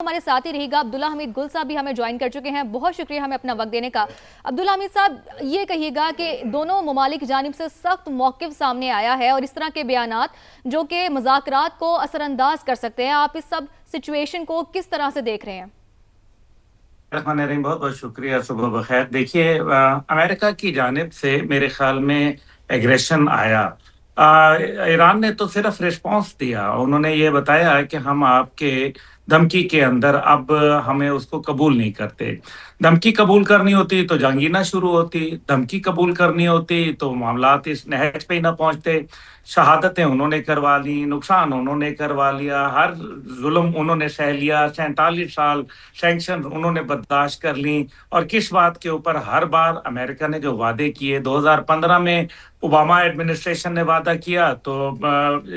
ہمارے ساتھ ہی رہے گا۔ عبداللہ حمید گل صاحب بھی ہمیں جوائن کر چکے ہیں، بہت شکریہ ہمیں اپنا وقت دینے کا۔ عبداللہ حمید صاحب یہ کہیے گا کہ دونوں ممالک کی جانب سے سخت موقف سامنے آیا ہے اور اس طرح کے بیانات جو کہ مذاکرات کو اثر انداز کر سکتے ہیں، آپ اس سب سچویشن کو کس طرح سے دیکھ رہے ہیں؟ الرحمن الرحیم، بہت بہت شکریہ، صبح بخیر۔ دیکھیے، امریکہ کی جانب سے میرے خیال میں ایگریشن آیا۔ ایران نے تو صرف رسپانس دیا، انہوں نے یہ بتایا کہ ہم آپ کے دھمکی کے اندر اب ہمیں اس کو قبول نہیں کرتے۔ دھمکی قبول کرنی ہوتی تو جنگی نہ شروع ہوتی، دھمکی قبول کرنی ہوتی تو معاملات اس نہج پہ ہی نہ پہنچتے۔ شہادتیں انہوں نے کروا لی، نقصان انہوں نے کروا لیا، ہر ظلم انہوں نے سہ لیا، 47 سال سینکشن انہوں نے برداشت کر لیں۔ اور کس بات کے اوپر؟ ہر بار امریکہ نے جو وعدے کیے، 2015 میں اوباما ایڈمنسٹریشن نے وعدہ کیا تو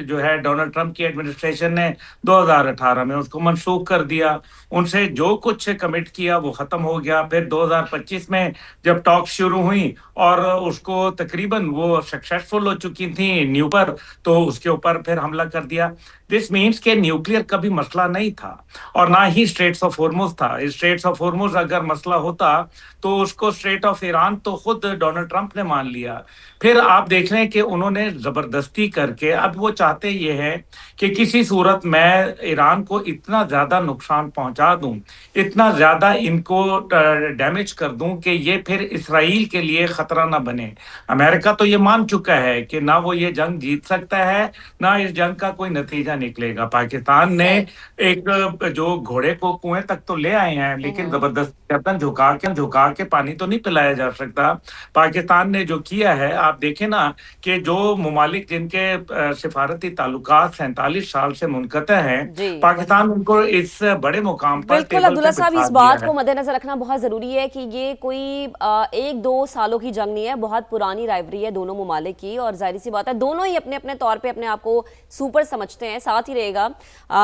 جو ہے ڈونلڈ ٹرمپ کی ایڈمنسٹریشن نے 2018 میں اس کو منسوخ کر دیا۔ ان سے جو کچھ کمٹ کیا وہ ختم ہو گیا۔ پھر 2025 میں جب ٹاک شروع ہوئی اور اس کو تقریباً وہ سکسیسفل ہو چکی تھیں نیو پر، تو اس کے اوپر پھر حملہ کر دیا۔ دس مینس کہ نیوکلیئر کبھی مسئلہ نہیں تھا اور نہ ہی اسٹریٹس آف ہارموز تھا۔ اسٹریٹس آف ہارموز اگر مسئلہ ہوتا تو اس کو اسٹریٹ آف ایران تو خود ڈونلڈ ٹرمپ نے مان لیا۔ پھر آپ دیکھ لیں کہ انہوں نے زبردستی کر کے اب وہ چاہتے یہ ہے کہ کسی صورت میں ایران کو اتنا زیادہ نقصان پہنچا دوں، اتنا زیادہ ان کو ڈیمیج کر دوں کہ یہ پھر اسرائیل کے لیے خطرہ نہ بنے۔ امریکہ تو یہ مان چکا ہے کہ نہ وہ یہ جنگ جیت سکتا ہے، نہ اس جنگ کا کوئی نتیجہ نکلے گا۔ پاکستان نے ایک جو گھوڑے کو کنویں تک تو لے آئے ہیں، لیکن زبردست گردن جھکا کے پانی تو نہیں پلایا جا سکتا۔ پاکستان نے جو کیا ہے، آپ دیکھیں نا کہ جو ممالک جن کے سفارتی تعلقات 47 سال سے منقطع ہیں، پاکستان ان کو اس بڑے مقام پر بالکل ٹیبل عبداللہ پہ صاحب، بٹھا اس دیا بات ہے۔ کو مد نظر رکھنا بہت ضروری ہے کہ یہ کوئی 1-2 سالوں کی جنگ نہیں ہے، بہت پرانی رائیوری ہے دونوں ممالک کی، اور ظاہری سی بات ہے دونوں ہی اپنے اپنے طور پہ اپنے آپ کو سپر سمجھتے ہیں۔ ساتھ ہی رہے گا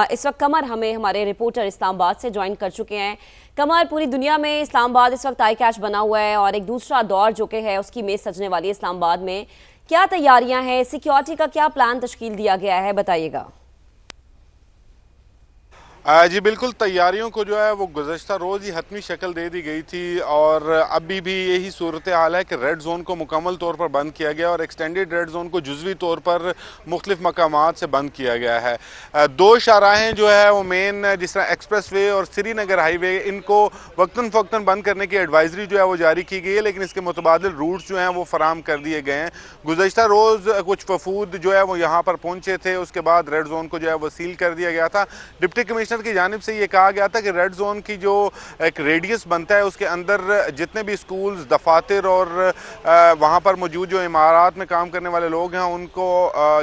اس وقت قمر ہمیں ہمارے رپورٹر اسلام آباد سے جوائن کر چکے ہیں۔ قمر، پوری دنیا میں اسلام آباد اس وقت آئی کیچ بنا ہوا ہے اور ایک دوسرا دور جو کہ ہے اس کی میز سجنے والی ہے اسلام آباد میں۔ کیا تیاریاں ہیں؟ سیکیورٹی کا کیا پلان تشکیل دیا گیا ہے؟ بتائیے گا۔ جی بالکل، تیاریوں کو جو ہے وہ گزشتہ روز ہی حتمی شکل دے دی گئی تھی، اور ابھی بھی یہی صورتحال ہے کہ ریڈ زون کو مکمل طور پر بند کیا گیا اور ایکسٹینڈڈ ریڈ زون کو جزوی طور پر مختلف مقامات سے بند کیا گیا ہے۔ 2 شاہراہیں جو ہے وہ مین، جس طرح ایکسپریس وے اور سری نگر ہائی وے، ان کو وقتاً فوقتاً بند کرنے کی ایڈوائزری جو ہے وہ جاری کی گئی ہے، لیکن اس کے متبادل روٹس جو ہیں وہ فراہم کر دیے گئے ہیں۔ گزشتہ روز کچھ وفود جو ہے وہ یہاں پر پہنچے تھے، اس کے بعد ریڈ زون کو جو ہے وہ سیل کر دیا گیا تھا۔ ڈپٹی کمشنر کی جانب سے یہ کہا گیا تھا کہ ریڈ زون کی جو ایک ریڈیس بنتا ہے اس کے اندر جتنے بھی سکولز، دفاتر اور وہاں پر موجود جو عمارات میں کام کرنے والے لوگ ہیں ان کو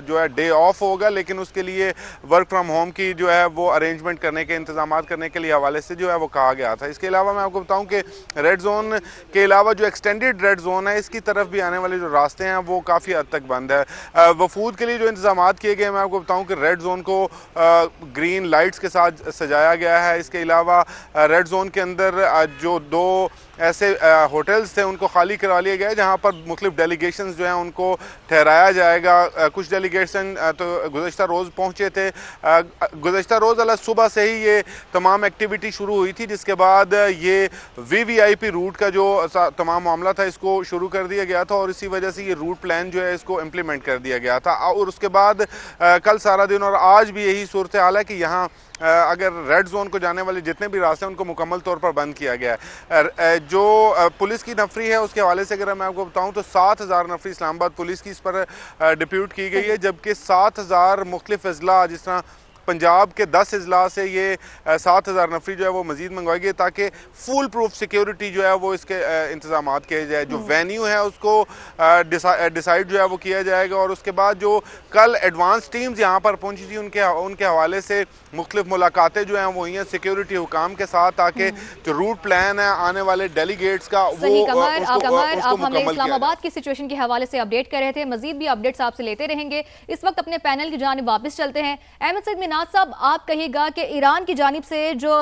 جو ہے ڈے آف ہوگا، لیکن اس کے لیے ورک فرام ہوم کی جو ہے وہ ارینجمنٹ کرنے کے انتظامات کرنے کے لیے حوالے سے جو ہے وہ کہا گیا تھا۔ اس کے علاوہ میں آپ کو بتاؤں کہ ریڈ زون کے علاوہ جو ایکسٹینڈڈ ریڈ زون ہے، اس کی طرف بھی آنے والے جو راستے ہیں وہ کافی حد تک بند ہے۔ وفود کے لیے جو انتظامات کیے گئے، میں آپ کو بتاؤں کہ ریڈ زون کو گرین لائٹس کے ساتھ سجایا گیا ہے۔ اس کے علاوہ ریڈ زون کے اندر جو 2 ایسے ہوٹلز تھے ان کو خالی کروا لیا گیا ہے جہاں پر مختلف ڈیلیگیشنز جو ہیں ان کو ٹھہرایا جائے گا۔ کچھ ڈیلیگیشن تو گزشتہ روز پہنچے تھے۔ گزشتہ روز صبح سے ہی یہ تمام ایکٹیویٹی شروع ہوئی تھی، جس کے بعد یہ VVIP روٹ کا جو تمام معاملہ تھا اس کو شروع کر دیا گیا تھا، اور اسی وجہ سے یہ روٹ پلان جو ہے اس کو امپلیمنٹ کر دیا گیا تھا۔ اور اس کے بعد کل سارا دن اور آج بھی یہی صورتحال ہے کہ یہاں اگر ریڈ زون کو جانے والے جتنے بھی راستے ہیں ان کو مکمل طور پر بند کیا گیا ہے۔ جو پولیس کی نفری ہے اس کے حوالے سے اگر میں آپ کو بتاؤں تو 7,000 نفری اسلام آباد پولیس کی اس پر ڈپیوٹ کی گئی ہے، جبکہ 7,000 مختلف اضلاع، جس طرح پنجاب کے 10 اضلاع سے یہ 7,000 نفری جو ہے وہ مزید منگوائی گئی تاکہ فول پروف سیکیورٹی جو ہے وہ اس کے انتظامات کیے جائے۔ جو وینیو ہے اس کو ڈیسائیڈ جو ہے وہ کیا جائے گا، اور اس کے بعد جو کل ایڈوانس ٹیمز یہاں پر پہنچی تھی ان کے حوالے سے مختلف ملاقاتیں جو ہیں وہ ہوئی ہیں سیکیورٹی حکام کے ساتھ، تاکہ جو روٹ پلان ہے آنے والے ڈیلیگیٹس کا صحیح وہ اس کو آپ ہمیں مکمل اسلام کیا آباد کی سچویشن کے حوالے سے اپڈیٹ کر رہے تھے، مزید بھی اپڈیٹس آپ سے لیتے رہیں گے۔ اس وقت اپنے پینل کی جانب واپس چلتے ہیں۔ احمد سعید مناج صاحب، آپ کہیے گا کہ ایران کی جانب سے جو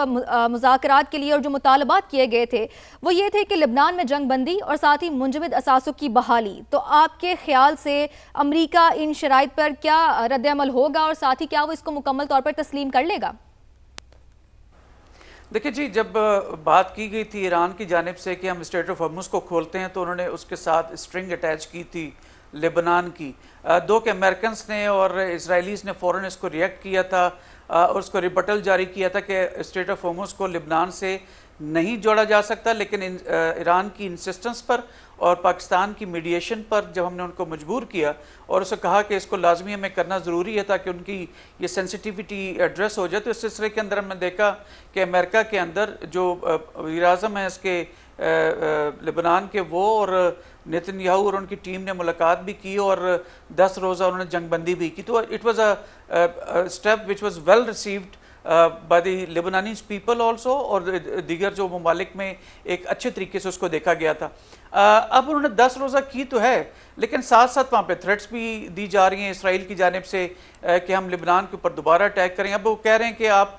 مذاکرات کے لیے اور جو مطالبات کیے گئے تھے وہ یہ تھے کہ لبنان میں جنگ بندی اور ساتھ ہی منجمد اثاثوں کی بحالی، تو آپ کے خیال سے امریکہ ان شرائط پر کیا رد عمل ہوگا اور ساتھ ہی کیا وہ اس کو مکمل طور پر تسلیم کر لے گا؟ देखिए जी, जब बात की गई थी ईरान की जानिब से कि हम स्ट्रेट ऑफ हॉर्मुज़ को खोलते हैं, तो उन्होंने उसके साथ स्ट्रिंग अटैच की थी लेबनान की। दो के अमेरिकन्स ने और इसराइलीज़ ने फ़ौरन इसको रिएक्ट किया था और उसको रिबटल जारी किया था कि स्ट्रेट ऑफ हॉर्मुज़ को लेबनान से नहीं जोड़ा जा सकता, लेकिन ईरान की इंसिस्टेंस पर और पाकिस्तान की मीडिएशन पर जब हमने उनको मजबूर किया और उसे कहा कि इसको लाजमी हमें करना ज़रूरी है ताकि उनकी ये सेंसिटिविटी एड्रेस हो जाए, तो इस सिलसिले के अंदर हमने देखा कि अमेरिका के अंदर जो वज़ीर आज़म हैं इसके लेबनान के, वो और नेतन्याहू और उनकी टीम ने मुलाकात भी की और 10 रोज़ा उन्होंने जंगबंदी भी की। तो it was a step which was well received by the Lebanese people also, और दीगर जो ममालिक में एक अच्छे तरीके से उसको देखा गया था। अब उन्होंने 10 रोज़ा की तो है, लेकिन साथ साथ वहाँ पे थ्रेट्स भी दी जा रही हैं इसराइल की जानिब से कि हम लेबनान के ऊपर दोबारा अटैक करें। अब वो कह रहे हैं कि आप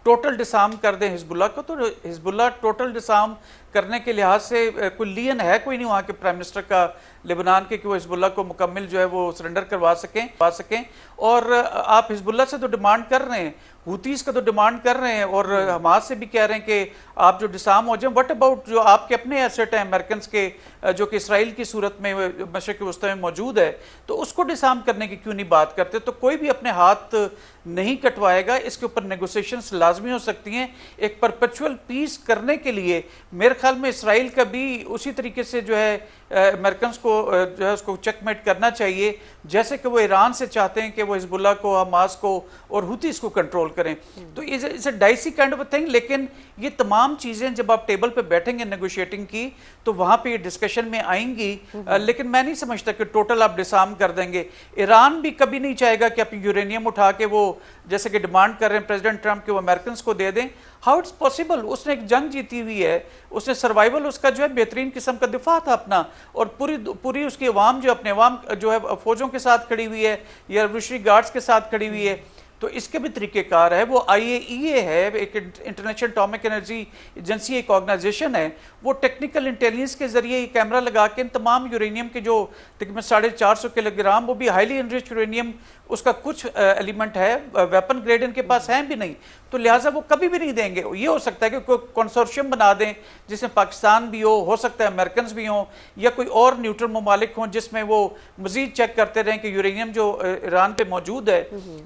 टोटल डिसार्म कर दें हिजबुल्लाह को, तो हिजबुल्लाह टोटल डिसार्म करने के लिहाज से कोई लियन है कोई नहीं वहाँ के प्राइम मिनिस्टर का लेबनान के कि वो हिजबुल्लाह को मुकम्मल जो है वो सरेंडर करवा सकें। और आप हिजबुल्लाह से तो डिमांड कर रहे हैं, हुतीस का तो डिमांड कर रहे हैं और हमास से भी कह रहे हैं कि आप जो डिसार्म हो जाए। व्हाट अबाउट जो आपके अपने एसेट हैं अमेरिकन के, जो कि इसराइल की सूरत में मशरिक़ वस्ती में मौजूद है, तो उसको डिसार्म करने की क्यों नहीं बात करते? तो कोई भी अपने हाथ नहीं कटवाएगा, इसके ऊपर नेगोशिएशंस लाजमी हो सकती हैं। एक परपेचुअल पीस करने के लिए मेरे ख्याल में इसराइल का भी उसी तरीके से जो है अमेरिकन को जो है उसको चेकमेट करना चाहिए, जैसे कि वो ईरान से चाहते हैं कि वो हिजबुल्लाह को, हमास को और हुतीस को कंट्रोल करें। तो it's a dicey kind of a thing. लेकिन ये तमाम चीज़ें जब आप टेबल पे बैठेंगे नेगोशिएटिंग की, तो वहाँ पे ये डिस्कशन में आएंगी। लेकिन मैं नहीं समझता कि टोटल आप डिसार्म कर देंगे। ईरान भी कभी नहीं चाहेगा कि आप यूरेनियम उठा के वो जैसे कि डिमांड कर रहे हैं प्रेसिडेंट ट्रंप के, वो अमेरिकन को दे दें। How it's possible? उसने एक जंग जीती हुई है, उसने सर्वाइवल उसका जो है बेहतरीन किस्म का दिफा था अपना, और पूरी उसकी अवाम जो अपने अवाम जो है फौजों के साथ खड़ी हुई है या रेवोल्यूशनरी गार्ड्स के साथ खड़ी हुई है। तो इसके भी तरीक़ेकार है। वो IAEA है, एक इंटरनेशनल एटॉमिक एनर्जी एजेंसी, एक ऑर्गेनाइजेशन है। वो टेक्निकल इंटेलिजेंस के जरिए कैमरा लगा के इन तमाम यूरेनियम के जो तकरीबन 450 किलोग्राम, वो भी हाईली एनरिच्ड यूरेनियम, उसका कुछ एलिमेंट है वेपन ग्रेड इनके पास है भी नहीं, तो लिहाजा वो कभी भी नहीं देंगे। ये हो सकता है कि कोई कंसोर्शियम बना दें जिसमें पाकिस्तान भी हो सकता है अमेरिकन भी हों, या कोई और न्यूट्रल ममालिक हों, जिसमें वो मजीद चेक करते रहें कि यूरेनियम जो ईरान पे मौजूद है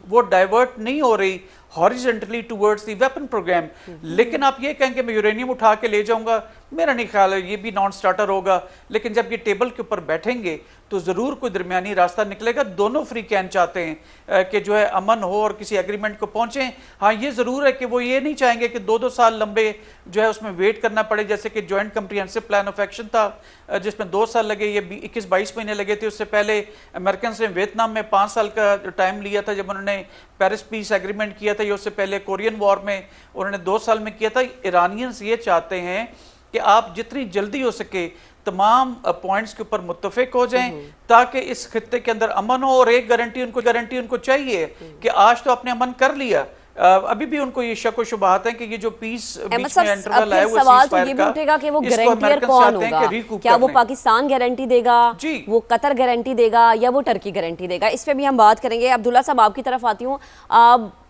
वो डाइवर्ट नहीं हो रही horizontally towards the weapon programme. लेकिन आप ये कहें कि मैं यूरेनियम उठा के ले जाऊंगा, मेरा नहीं ख्याल है, ये भी नॉन स्टार्टर होगा। लेकिन जब ये टेबल के ऊपर बैठेंगे तो ज़रूर कोई दरमियानी रास्ता निकलेगा। दोनों फ्री कैन चाहते हैं कि जो है अमन हो और किसी एग्रीमेंट को पहुँचें। हाँ, ये ज़रूर है कि वो ये नहीं चाहेंगे कि 2-2 साल लंबे जो है उसमें वेट करना पड़े, जैसे कि joint comprehensive plan of action था जिसमें 2 साल लगे, ये 21-22 महीने लगे थे। उससे पहले अमेरिकन ने वियतनाम में 5 साल का टाइम लिया था जब उन्होंने पेरिस पीस एग्रीमेंट किया था, या उससे पहले कोरियन वॉर में उन्होंने 2 साल में किया था। ईरानियंस ये चाहते हैं कि आप जितनी जल्दी हो सके तमाम पॉइंट्स के ऊपर मुत्तफिक हो जाएं ताकि इस खित्ते के अंदर अमन हो। और एक गारंटी उनको चाहिए कि आज तो आपने अमन कर लिया, अभी भी उनको ये शक व शुबहात है कि ये जो पीस बीच में इंटरवल है वो सवाल तो ये भी उठेगा कि वो गारंटीयर कौन होगा? क्या वो पाकिस्तान गारंटी देगा, वो कतर गारंटी देगा, या वो टर्की गारंटी देगा? इस पे भी हम बात करेंगे। अब्दुल्ला साहब, आपकी तरफ आती हूँ।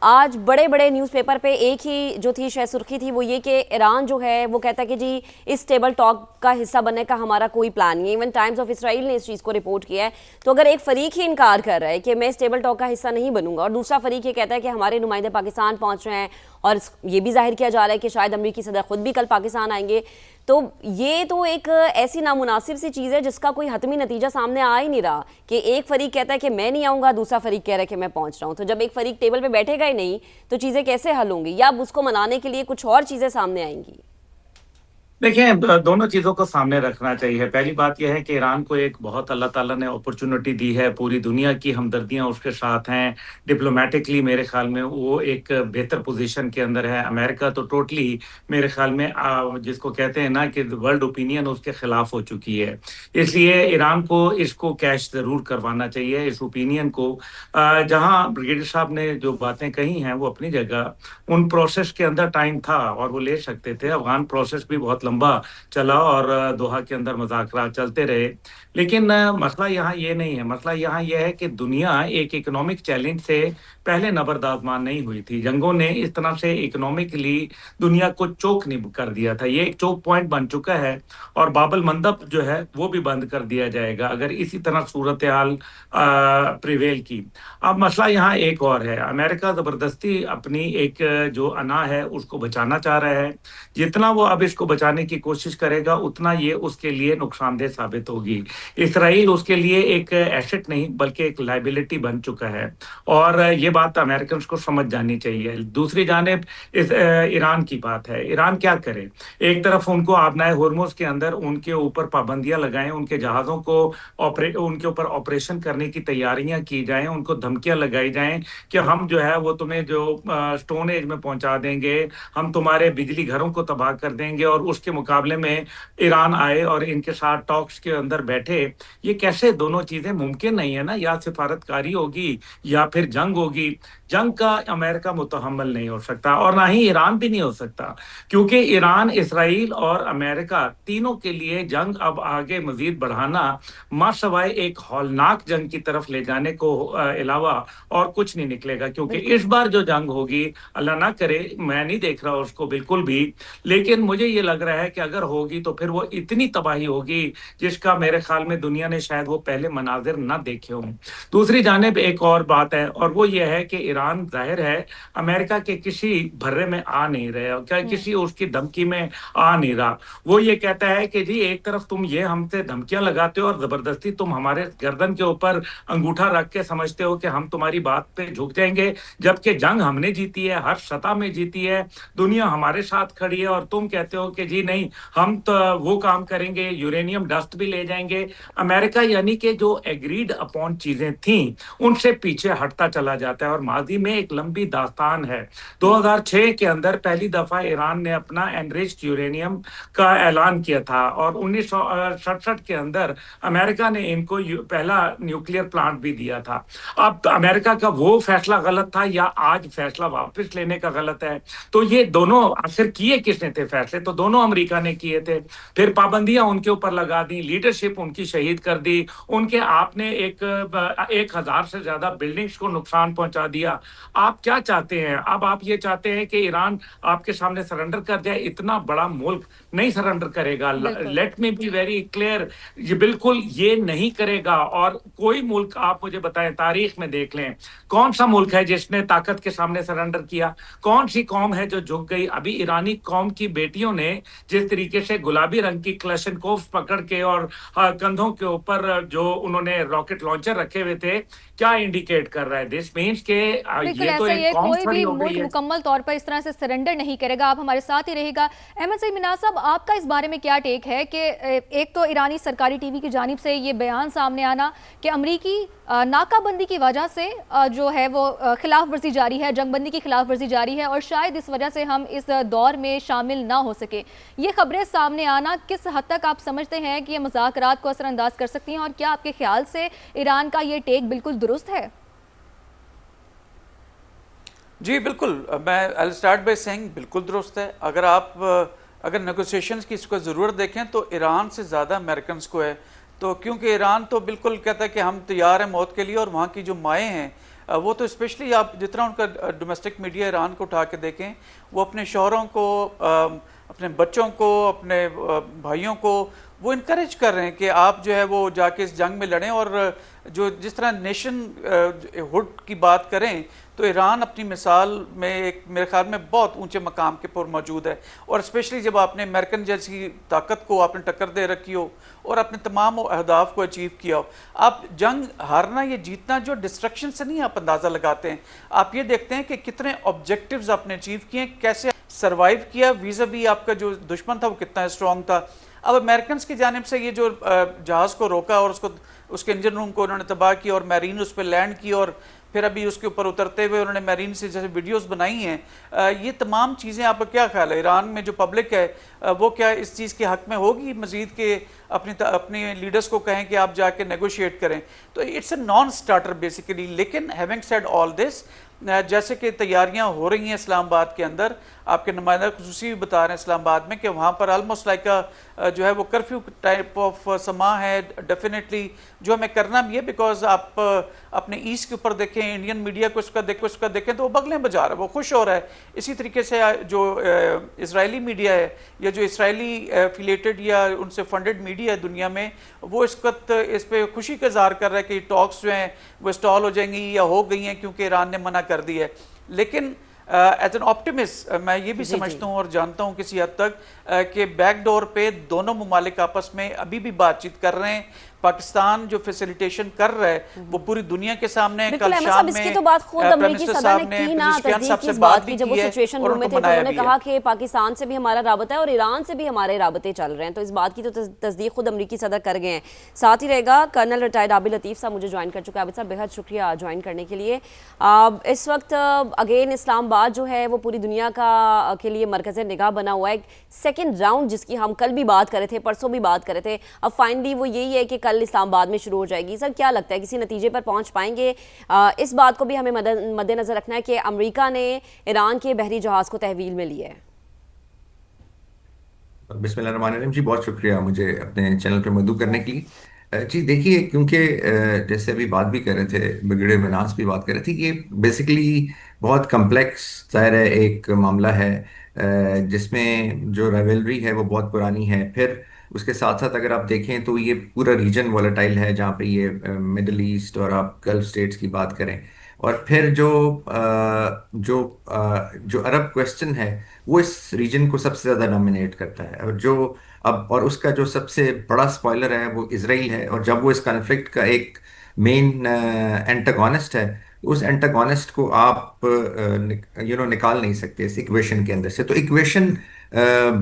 आज बड़े बड़े न्यूज़पेपर पे एक ही जो थी शायद सुर्खी थी, वो ये कि ईरान जो है वो कहता है कि जी इस टेबल टॉक का हिस्सा बनने का हमारा कोई प्लान नहीं है। इवन टाइम्स ऑफ इसराइल ने इस चीज़ को रिपोर्ट किया है। तो अगर एक फरीक ही इनकार कर रहा है कि मैं इस टेबल टॉक का हिस्सा नहीं बनूंगा, और दूसरा फरीक ये कहता है कि हमारे नुमाइंदे पाकिस्तान पहुंच रहे हैं, और ये भी जाहिर किया जा रहा है कि शायद अमरीकी सदर खुद भी कल पाकिस्तान आएंगे, तो ये तो एक ऐसी नामुनासिब सी चीज़ है जिसका कोई हतमी नतीजा सामने आ ही नहीं रहा कि एक फरीक कहता है कि मैं नहीं आऊँगा, दूसरा फरीक कह रहा है कि मैं पहुँच रहा हूँ। तो जब एक फरीक टेबल पे बैठेगा ही नहीं तो चीज़ें कैसे हल होंगी, या अब उसको मनाने के लिए कुछ और चीज़ें सामने आएंगी? देखिए, दोनों चीज़ों को सामने रखना चाहिए। पहली बात यह है कि ईरान को एक बहुत अल्लाह ताला ने अपॉर्चुनिटी दी है, पूरी दुनिया की हमदर्दियां उसके साथ हैं। डिप्लोमेटिकली मेरे ख्याल में वो एक बेहतर पोजीशन के अंदर है। अमेरिका तो टोटली मेरे ख्याल में जिसको कहते हैं ना कि वर्ल्ड ओपिनियन उसके खिलाफ हो चुकी है। इसलिए ईरान को इसको कैश ज़रूर करवाना चाहिए, इस ओपिनियन को। जहाँ ब्रिगेडियर साहब ने जो बातें कही हैं वो अपनी जगह, उन प्रोसेस के अंदर टाइम था और वो ले सकते थे। अफगान प्रोसेस भी बहुत लंबा चला और दोहा के अंदर मुज़ाकरात चलते रहे। लेकिन मसला यहाँ ये नहीं है। मसला यहाँ ये है कि दुनिया एक इकोनॉमिक चैलेंज से पहले नबरदाजमान नहीं हुई थी। जंगों ने इस तरह से इकोनॉमिकली दुनिया को चोक नहीं कर दिया था। ये एक चोक पॉइंट बन चुका है और बाबल मंदब जो है वो भी बंद कर दिया जाएगा अगर इसी तरह सूरत हाल प्रिवेल की। अब मसला यहाँ एक और है, अमेरिका जबरदस्ती अपनी एक जो अना है उसको बचाना चाह रहा है। जितना वो अब इसको बचाने की कोशिश करेगा उतना ये उसके लिए नुकसानदेह साबित होगी। इसराइल उसके लिए एक एसेट नहीं बल्कि एक लाइबिलिटी बन चुका है और ये बात अमेरिकन को समझ जानी चाहिए। दूसरी जानिब इस ईरान की बात है, ईरान क्या करे? एक तरफ उनको आबनाए हुर्मुज के अंदर उनके ऊपर पाबंदियां लगाएं, उनके जहाज़ों को उनके ऊपर ऑपरेशन करने की तैयारियां की जाएं, उनको धमकियां लगाई जाएं कि हम जो है वो तुम्हें जो स्टोन एज में पहुंचा देंगे, हम तुम्हारे बिजली घरों को तबाह कर देंगे, और उसके मुकाबले में ईरान आए और इनके साथ टॉक्स के अंदर बैठे। ये कैसे दोनों चीजें मुमकिन नहीं है ना, या सिफारतकारी होगी या फिर जंग होगी। जंग का अमेरिका मुतहम्मल नहीं हो सकता और ना ही ईरान भी नहीं हो सकता, क्योंकि ईरान, इसराइल और अमेरिका तीनों के लिए जंग अब आगे मजीद बढ़ाना मासवाए एक हौलनाक जंग की तरफ ले जाने को अलावा और कुछ नहीं निकलेगा। क्योंकि इस बार जो जंग होगी, अल्लाह ना करे, मैं नहीं देख रहा उसको बिल्कुल भी, लेकिन मुझे ये लग रहा है कि अगर होगी तो फिर वो इतनी तबाही होगी जिसका मेरे ख्याल में दुनिया ने शायद वो पहले मनाजिर ना देखे हों। दूसरी जानिब एक और बात है और वो ये है कि ईरान जाहिर है अमेरिका के किसी भर्रे में आ नहीं रहे, क्या किसी उसकी धमकी में आ नहीं रहा। वो ये कहता है कि जी एक तरफ तुम ये हमसे धमकियां लगाते हो और जबरदस्ती तुम हमारे गर्दन के ऊपर अंगूठा रख के समझते हो कि हम तुम्हारी बात पे झुक जाएंगे, जबकि जंग हमने जीती है, हर सतह में जीती है, दुनिया हमारे साथ खड़ी है, और तुम कहते हो कि जी नहीं हम तो वो काम करेंगे, यूरेनियम डस्ट भी ले जाएंगे। अमेरिका यानी कि जो एग्रीड अपॉन चीजें थी उनसे पीछे हटता चला जाता है और माजी में एक लंबी दास्तान है। 2006 के अंदर पहली दफा ईरान ने अपना एनरिच्ड यूरेनियम का ऐलान किया था और 1967 के अंदर अमेरिका ने इनको पहला न्यूक्लियर प्लांट भी दिया था। अब अमेरिका का वो फैसला गलत था या आज फैसला वापस लेने का गलत है? तो ये दोनों आखिर किए किसने थे फैसले? तो दोनों अमेरिका ने किए थे। फिर पाबंदियां उनके ऊपर लगा दी, लीडरशिप उनकी शहीद कर दी, उनके आपने 1000 से ज्यादा बिल्डिंग्स को नुकसान पहुंचा दिया। आप क्या चाहते हैं? अब आप ये चाहते हैं कि ईरान आपके सामने सरेंडर कर जाए? इतना बड़ा मुल्क नहीं सरेंडर करेगा। Let me be very clear, ये बिल्कुल ये नहीं करेगा। और कोई मुल्क आप मुझे बताएं, तारीख में देख लें कौन सा मुल्क है जिसने ताकत के सामने सरेंडर किया? कौन सी कौम है जो झुक गई? अभी ईरानी कौम की बेटियों ने जिस तरीके से गुलाबी रंग की क्लैशनकोव पकड़ के और कंधों के ऊपर जो उन्होंने रॉकेट लॉन्चर रखे हुए थे, क्या इंडिकेट कर रहा है? दिस मीन्स के ये तो एक कौम कोई खड़ी भी हो गई मुल्क है। मुकम्मल तौर पर इस तरह से सरेंडर नहीं करेगा। आप हमारे साथ ही रहेगा। अहमद सईद मिनाज साहब, आपका इस बारे में क्या टेक है कि एक तो ईरानी सरकारी टीवी की जानिब से ये बयान सामने आना कि अमरीकी नाकाबंदी की वजह से जो है वो खिलाफ वर्जी जारी है, जंगबंदी की खिलाफ वर्जी जारी है और शायद इस वजह से हम इस दौर में शामिल ना हो सके, ये खबरें सामने आना किस हद तक आप समझते हैं कि ये मुज़ाकरात को असरअंदाज कर सकती हैं, और क्या आपके ख्याल से ईरान का ये टेक बिल्कुल दुरुस्त है? जी बिल्कुल, मैं आई स्टार्ट बाय सेइंग बिल्कुल दुरुस्त है। अगर नेगोशिएशंस की इसको ज़रूरत देखें तो ईरान से ज़्यादा अमेरिकन को है। तो क्योंकि ईरान तो बिल्कुल कहता है कि हम तैयार हैं मौत के लिए, और वहाँ की जो माएँ हैं वो तो स्पेशली आप जितना उनका डोमेस्टिक मीडिया ईरान को उठा के देखें, वो अपने शौहरों को, अपने बच्चों को, अपने भाइयों को वो इनकरेज कर रहे हैं कि आप जो है वो जाके इस जंग में लड़ें। और जो जिस तरह नेशन हुड की बात करें तो ईरान अपनी मिसाल में एक मेरे ख्याल में बहुत ऊंचे मकाम के पर मौजूद है। और स्पेशली जब आपने अमेरिकन जैसी ताकत को आपने टक्कर दे रखी हो और अपने तमाम अहदाफ को अचीव किया हो। आप जंग हारना या जीतना जो डिस्ट्रक्शन से नहीं आप अंदाज़ा लगाते हैं, आप ये देखते हैं कि कितने ऑब्जेक्टिव्स आपने अचीव किए, कैसे सर्वाइव किया, वीज़ा भी आपका जो दुश्मन था वो कितना स्ट्रॉन्ग था। अब अमेरिकन की जानिब से ये जो जहाज़ को रोका और उसके इंजन रूम को उन्होंने तबाह किया और मैरीन उस पर लैंड की, और फिर अभी उसके ऊपर उतरते हुए उन्होंने मैरीन से जैसे वीडियोस बनाई हैं, ये तमाम चीज़ें आपका क्या ख्याल है? ईरान में जो पब्लिक है वो क्या इस चीज़ के हक़ में होगी मज़ीद के अपने लीडर्स को कहें कि आप जाके नेगोशिएट करें? तो it's a non starter basically. लेकिन हैविंग सेड ऑल दिस, जैसे कि तैयारियां हो रही हैं इस्लामाबाद के अंदर, آپ کے نمائندہ خصوصی بھی بتا رہے ہیں اسلام آباد میں کہ وہاں پر آلموسٹ لائک جو ہے وہ کرفیو ٹائپ آف سما ہے. ڈیفینیٹلی جو ہمیں کرنا بھی ہے بیکاز آپ اپنے ایسٹ کے اوپر دیکھیں, انڈین میڈیا کو اس کا دیکھیں تو وہ بغلیں بجا رہا ہے, وہ خوش ہو رہا ہے. اسی طریقے سے جو اسرائیلی میڈیا ہے یا جو اسرائیلی ایفیلیٹڈ یا ان سے فنڈڈ میڈیا ہے دنیا میں, وہ اس وقت اس پہ خوشی کا اظہار کر رہا ہے کہ ٹاکس جو ہیں وہ اسٹال ہو جائیں گی یا ہو گئی ہیں کیونکہ ایران نے منع کر دی ہے. لیکن ایز این آپٹیمسٹ میں یہ بھی سمجھتا ہوں اور جانتا ہوں کسی حد تک کہ بیک ڈور پہ دونوں ممالک آپس میں ابھی بھی بات چیت کر رہے ہیں. پاکستان جو فیسیلیٹیشن کر رہا ہے وہ پوری دنیا کے سامنے کل شام میں اس کی تو بات خود امریکی صدر نے کی نا, تصدیق کی اس بات کی جب وہ سچویشن روم میں تھے تو انہوں نے کہا کہ پاکستان سے بھی ہمارا رابطہ ہے اور ایران سے بھی ہمارے رابطے چل رہے ہیں. تو اس بات کی تو تصدیق خود امریکی صدر کر گئے ہیں. ساتھ ہی رہے گا کرنل ریٹائرڈ عابد لطیف صاحب مجھے جوائن کر چکے ہیں. عابد صاحب بہت شکریہ جوائن کرنے کے لیے. اس وقت اگین اسلام آباد جو ہے وہ پوری دنیا کا کے لیے مرکز نگاہ بنا ہوا ہے. سیکنڈ راؤنڈ جس کی ہم کل بھی بات کر رہے تھے, پرسوں بھی بات کر رہے تھے, اب فائنلی وہ یہی ہے کہ کل اسلام آباد میں ہو جائے گی. سر کیا لگتا ہے کسی نتیجے پر پہنچ پائیں گے؟ اس بات کو بھی ہمیں مد نظر رکھنا ہے کہ امریکہ نے ایران کے بحری جہاز کو تحویل میں لیا ہے. بسم اللہ الرحمن الرحیم. جی بہت شکریہ مجھے اپنے چینل پہ مدعو کرنے کے لیے. جی دیکھیے, کیونکہ جیسے ابھی بات بھی کر رہے تھے, بگڑے مناس بھی بات کر رہے تھے, یہ بیسیکلی بہت کمپلیکس ظاہر ہے ایک معاملہ ہے جس میں جو رائیولری ہے وہ بہت پرانی ہے. پھر اس کے ساتھ ساتھ اگر آپ دیکھیں تو یہ پورا ریجن والیٹائل ہے جہاں پہ یہ مڈل ایسٹ اور آپ گلف اسٹیٹس کی بات کریں. اور پھر جو عرب کویسچن ہے وہ اس ریجن کو سب سے زیادہ ڈومینیٹ کرتا ہے. اور اس کا جو سب سے بڑا سپوائلر ہے وہ اسرائیل ہے. اور جب وہ اس کانفلکٹ کا ایک مین اینٹاگونسٹ ہے, اس اینٹاگونسٹ کو آپ نکال نہیں سکتے اس ایکویشن کے اندر سے. تو ایکویشن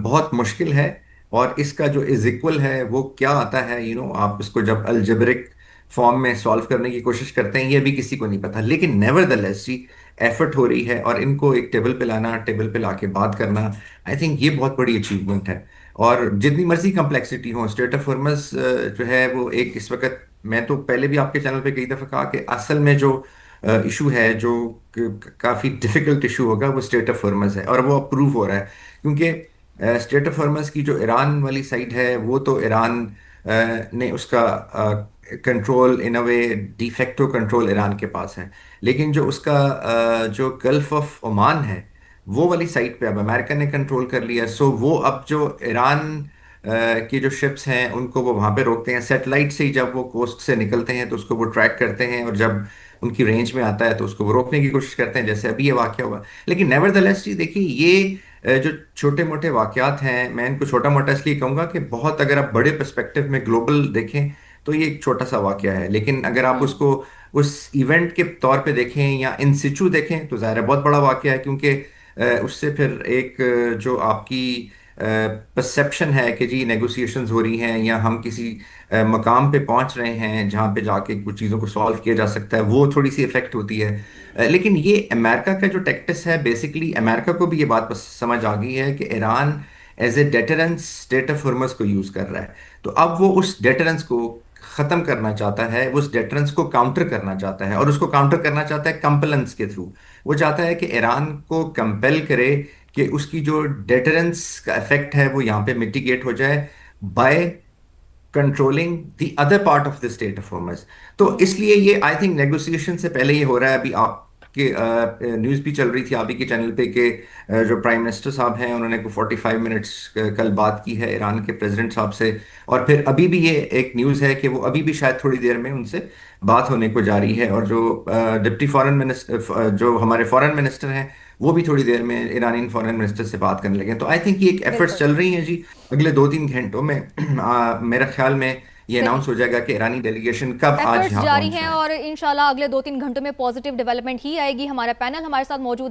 بہت مشکل ہے, اور اس کا جو از ایکول ہے وہ کیا آتا ہے, آپ اس کو جب الجبرک فارم میں سالو کرنے کی کوشش کرتے ہیں یہ بھی کسی کو نہیں پتا. لیکن never the less G effort ہو رہی ہے, اور ان کو ایک ٹیبل پہ لانا, ٹیبل پہ لا کے بات کرنا, آئی تھنک یہ بہت بڑی اچیومنٹ ہے. اور جتنی مرضی complexity who, street of harms جو ہے وہ ایک اس وقت, میں تو پہلے بھی آپ کے چینل پہ کئی دفعہ کہا کہ اصل میں جو ایشو ہے جو کافی ڈیفیکلٹ ایشو ہوگا وہ اسٹریٹ آف ہارمز ہے. اور وہ اپروو ہو رہا ہے کیونکہ اسٹریٹ آف ہارمز کی جو ایران والی سائڈ ہے وہ تو ایران نے اس کا کنٹرول ان اے وے ڈی فیکٹو کنٹرول ایران کے پاس ہے. لیکن جو اس کا جو گلف آف عمان ہے وہ والی سائٹ پہ اب امریکہ نے کنٹرول کر لیا. سو وہ اب جو ایران کی جو شپس ہیں ان کو وہ وہاں پہ روکتے ہیں. سیٹلائٹ سے ہی جب وہ کوسٹ سے نکلتے ہیں تو اس کو وہ ٹریک کرتے ہیں, اور جب ان کی رینج میں آتا ہے تو اس کو وہ روکنے کی کوشش کرتے ہیں, جیسے ابھی یہ واقعہ ہوا. لیکن نیور دا لیس جی دیکھیے, یہ جو چھوٹے موٹے واقعات ہیں, میں ان کو چھوٹا موٹا اس لیے کہوں گا کہ بہت اگر آپ بڑے پرسپیکٹو میں گلوبل دیکھیں تو یہ ایک چھوٹا سا واقعہ ہے. لیکن اگر آپ اس کو اس ایونٹ کے طور پہ دیکھیں یا ان سچو دیکھیں تو ظاہر ہے بہت بڑا واقعہ ہے, کیونکہ اس سے پھر ایک جو آپ کی پرسیپشن ہے کہ جی نیگوسیشنز ہو رہی ہیں یا ہم کسی مقام پہ پہنچ رہے ہیں جہاں پہ جا کے کچھ چیزوں کو سالو کیا جا سکتا ہے, وہ تھوڑی سی افیکٹ ہوتی ہے. لیکن یہ امریکہ کا جو ٹیکٹس ہے, بیسیکلی امریکہ کو بھی یہ بات سمجھ آ گئی ہے کہ Iran is a deterrence strait of Hormuz کو یوز کر رہا ہے. تو اب وہ اس ڈیٹرنس کو ختم کرنا چاہتا ہے, وہ اس ڈیٹرنس کو کاؤنٹر کرنا چاہتا ہے, اور اس کو کاؤنٹر کرنا چاہتا ہے کمپلنس کے تھرو. وہ چاہتا ہے کہ ایران کو کمپیل کرے کہ اس کی جو ڈیٹرنس کا افیکٹ ہے وہ یہاں پہ میٹیگیٹ ہو جائے by controlling the other part of the strait of Hormuz. تو اس لیے یہ آئی تھنک نیگوسیشن سے پہلے یہ ہو رہا ہے. ابھی آپ کہ نیوز بھی چل رہی تھی آپ ہی کے چینل پہ کہ جو پرائم منسٹر صاحب ہیں انہوں نے 45 منٹس کل بات کی ہے ایران کے پریزیڈنٹ صاحب سے, اور پھر ابھی بھی یہ ایک نیوز ہے کہ وہ ابھی بھی شاید تھوڑی دیر میں ان سے بات ہونے کو جاری ہے. اور جو ڈپٹی فارن منسٹر جو ہمارے فارن منسٹر ہیں وہ بھی تھوڑی دیر میں ایرانی فارن منسٹر سے بات کرنے لگے. تو آئی تھنک یہ ایک ایفرٹس چل رہی ہیں جی. اگلے 2-3 گھنٹوں میں میرا خیال میں یہ اناؤنس ہو جائے گا کہ ایرانی ڈیلیگیشن کب آج یہاں جاری ہیں, اور انشاءاللہ اگلے 2-3 گھنٹوں میں پازیٹیو ڈیولپمنٹ ہی آئے گی. ہمارا پینل ہمارے ساتھ موجود